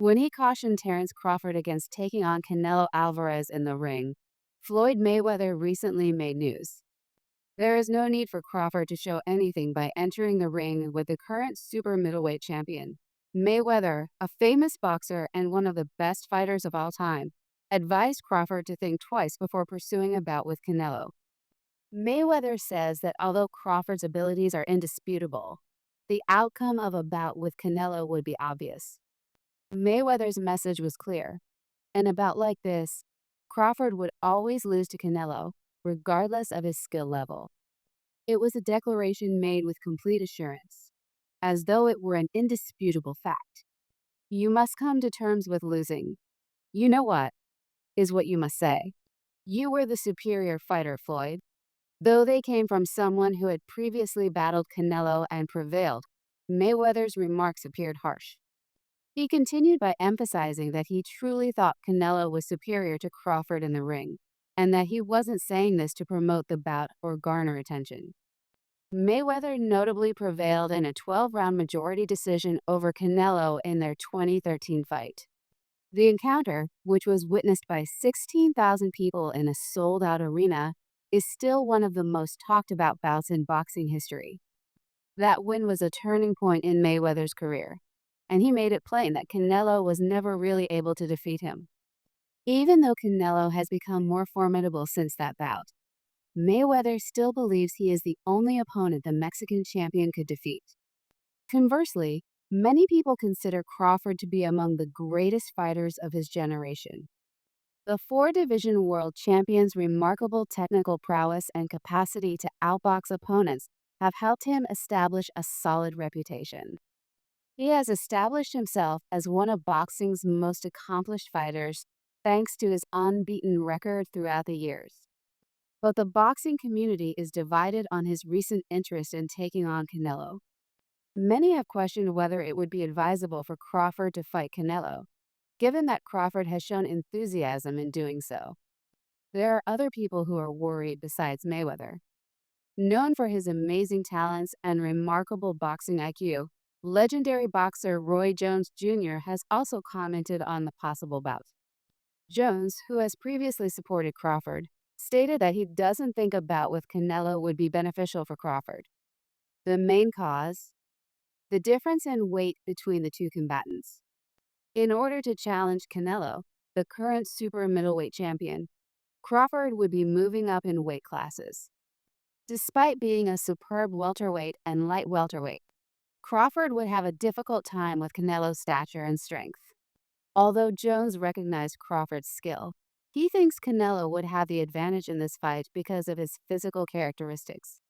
when he cautioned Terence Crawford against taking on Canelo Alvarez in the ring. Floyd Mayweather recently made news. There is no need for Crawford to show anything by entering the ring with the current super middleweight champion. Mayweather, a famous boxer and one of the best fighters of all time, advised Crawford to think twice before pursuing a bout with Canelo. Mayweather says that although Crawford's abilities are indisputable, the outcome of a bout with Canelo would be obvious. Mayweather's message was clear. In a bout like this, Crawford would always lose to Canelo, regardless of his skill level. It was a declaration made with complete assurance, as though it were an indisputable fact. You must come to terms with losing. You know what, is what you must say. You were the superior fighter, Floyd. Though they came from someone who had previously battled Canelo and prevailed, Mayweather's remarks appeared harsh. He continued by emphasizing that he truly thought Canelo was superior to Crawford in the ring, and that he wasn't saying this to promote the bout or garner attention. Mayweather notably prevailed in a 12-round majority decision over Canelo in their 2013 fight. The encounter, which was witnessed by 16,000 people in a sold-out arena, is still one of the most talked about bouts in boxing history. That win was a turning point in Mayweather's career, and he made it plain that Canelo was never really able to defeat him. Even though Canelo has become more formidable since that bout, Mayweather still believes he is the only opponent the Mexican champion could defeat. Conversely, many people consider Crawford to be among the greatest fighters of his generation. The four-division world champion's remarkable technical prowess and capacity to outbox opponents have helped him establish a solid reputation. He has established himself as one of boxing's most accomplished fighters thanks to his unbeaten record throughout the years. But the boxing community is divided on his recent interest in taking on Canelo. Many have questioned whether it would be advisable for Crawford to fight Canelo, given that Crawford has shown enthusiasm in doing so. There are other people who are worried besides Mayweather. Known for his amazing talents and remarkable boxing IQ, legendary boxer Roy Jones Jr. has also commented on the possible bout. Jones, who has previously supported Crawford, stated that he doesn't think a bout with Canelo would be beneficial for Crawford. The main cause? The difference in weight between the two combatants. In order to challenge Canelo, the current super middleweight champion, Crawford would be moving up in weight classes. Despite being a superb welterweight and light welterweight, Crawford would have a difficult time with Canelo's stature and strength. Although Jones recognized Crawford's skill, he thinks Canelo would have the advantage in this fight because of his physical characteristics.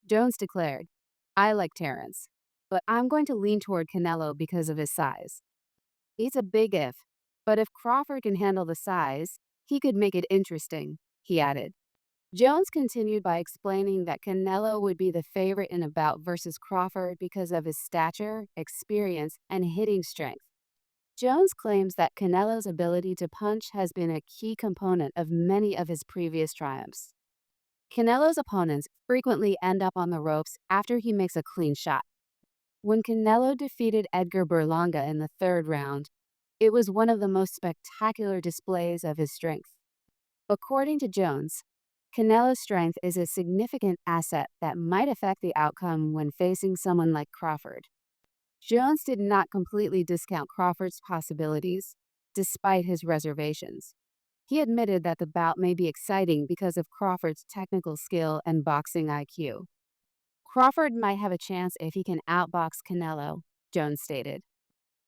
Jones declared, "I like Terence, but I'm going to lean toward Canelo because of his size. It's a big if, but if Crawford can handle the size, he could make it interesting," he added. Jones continued by explaining that Canelo would be the favorite in a bout versus Crawford because of his stature, experience, and hitting strength. Jones claims that Canelo's ability to punch has been a key component of many of his previous triumphs. Canelo's opponents frequently end up on the ropes after he makes a clean shot. When Canelo defeated Edgar Berlanga in the third round, it was one of the most spectacular displays of his strength. According to Jones, Canelo's strength is a significant asset that might affect the outcome when facing someone like Crawford. Jones did not completely discount Crawford's possibilities, despite his reservations. He admitted that the bout may be exciting because of Crawford's technical skill and boxing IQ. Crawford might have a chance if he can outbox Canelo, Jones stated,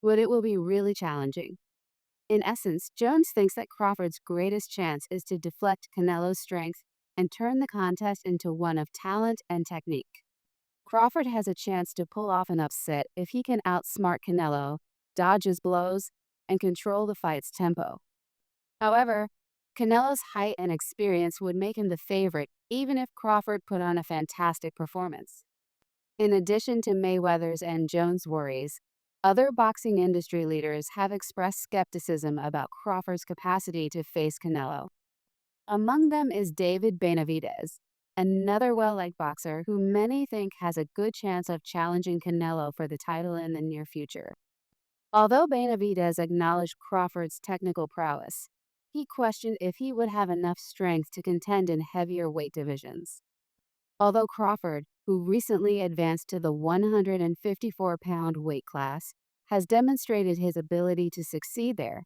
but it will be really challenging. In essence, Jones thinks that Crawford's greatest chance is to deflect Canelo's strength and turn the contest into one of talent and technique. Crawford has a chance to pull off an upset if he can outsmart Canelo, dodge his blows, and control the fight's tempo. However, Canelo's height and experience would make him the favorite even if Crawford put on a fantastic performance. In addition to Mayweather's and Jones' worries, other boxing industry leaders have expressed skepticism about Crawford's capacity to face Canelo. Among them is David Benavidez, another well-liked boxer who many think has a good chance of challenging Canelo for the title in the near future. Although Benavidez acknowledged Crawford's technical prowess, he questioned if he would have enough strength to contend in heavier weight divisions. Although Crawford, who recently advanced to the 154-pound weight class, has demonstrated his ability to succeed there,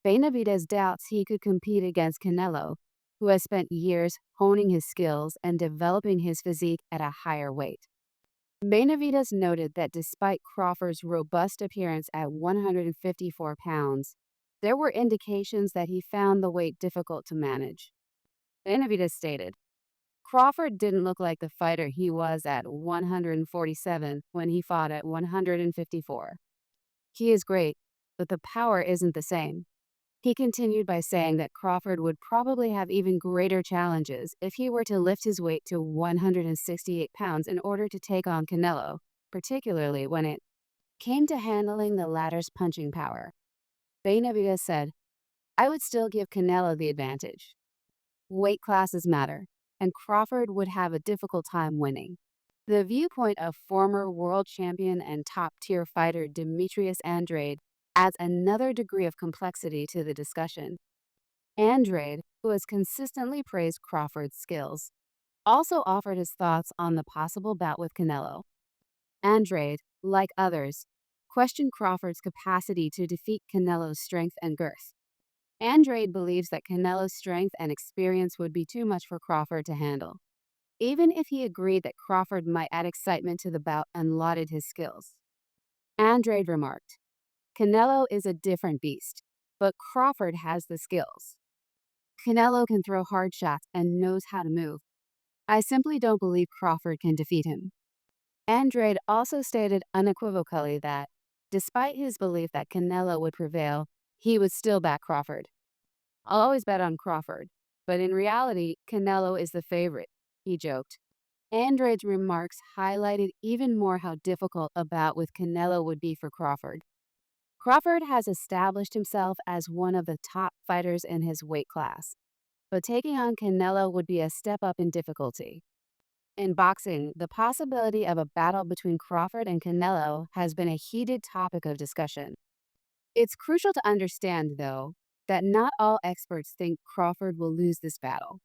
Benavidez doubts he could compete against Canelo, who has spent years honing his skills and developing his physique at a higher weight. Benavidez noted that despite Crawford's robust appearance at 154 pounds, there were indications that he found the weight difficult to manage. Benavidez stated, Crawford didn't look like the fighter he was at 147 when he fought at 154. He is great, but the power isn't the same. He continued by saying that Crawford would probably have even greater challenges if he were to lift his weight to 168 pounds in order to take on Canelo, particularly when it came to handling the latter's punching power. Benavidez said, I would still give Canelo the advantage. Weight classes matter, and Crawford would have a difficult time winning. The viewpoint of former world champion and top-tier fighter Demetrius Andrade adds another degree of complexity to the discussion. Andrade, who has consistently praised Crawford's skills, also offered his thoughts on the possible bout with Canelo. Andrade, like others, questioned Crawford's capacity to defeat Canelo's strength and girth. Andrade believes that Canelo's strength and experience would be too much for Crawford to handle, even if he agreed that Crawford might add excitement to the bout and lauded his skills. Andrade remarked, Canelo is a different beast, but Crawford has the skills. Canelo can throw hard shots and knows how to move. I simply don't believe Crawford can defeat him. Andrade also stated unequivocally that, despite his belief that Canelo would prevail, he would still back Crawford. I'll always bet on Crawford, but in reality, Canelo is the favorite, he joked. Andrade's remarks highlighted even more how difficult a bout with Canelo would be for Crawford. Crawford has established himself as one of the top fighters in his weight class, but taking on Canelo would be a step up in difficulty. In boxing, the possibility of a battle between Crawford and Canelo has been a heated topic of discussion. It's crucial to understand, though, that not all experts think Crawford will lose this battle.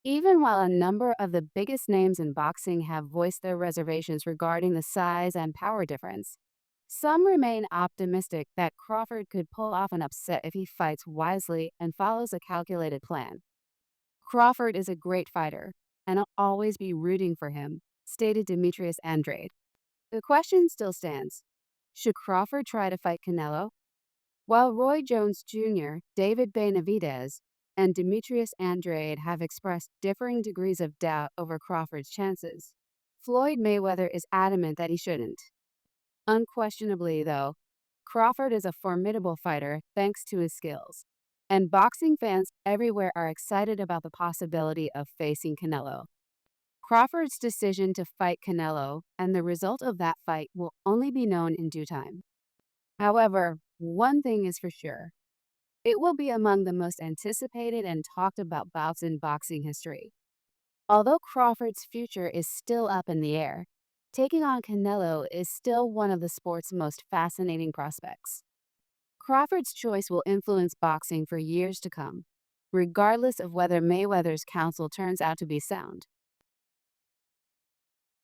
Even while a number of the biggest names in boxing have voiced their reservations regarding the size and power difference, some remain optimistic that Crawford could pull off an upset if he fights wisely and follows a calculated plan. Crawford is a great fighter, and I'll always be rooting for him, stated Demetrius Andrade. The question still stands. Should Crawford try to fight Canelo? While Roy Jones Jr., David Benavidez, and Demetrius Andrade have expressed differing degrees of doubt over Crawford's chances, Floyd Mayweather is adamant that he shouldn't. Unquestionably, though, Crawford is a formidable fighter thanks to his skills, and boxing fans everywhere are excited about the possibility of facing Canelo. Crawford's decision to fight Canelo and the result of that fight will only be known in due time. However, one thing is for sure. It will be among the most anticipated and talked about bouts in boxing history. Although Crawford's future is still up in the air, taking on Canelo is still one of the sport's most fascinating prospects. Crawford's choice will influence boxing for years to come, regardless of whether Mayweather's counsel turns out to be sound.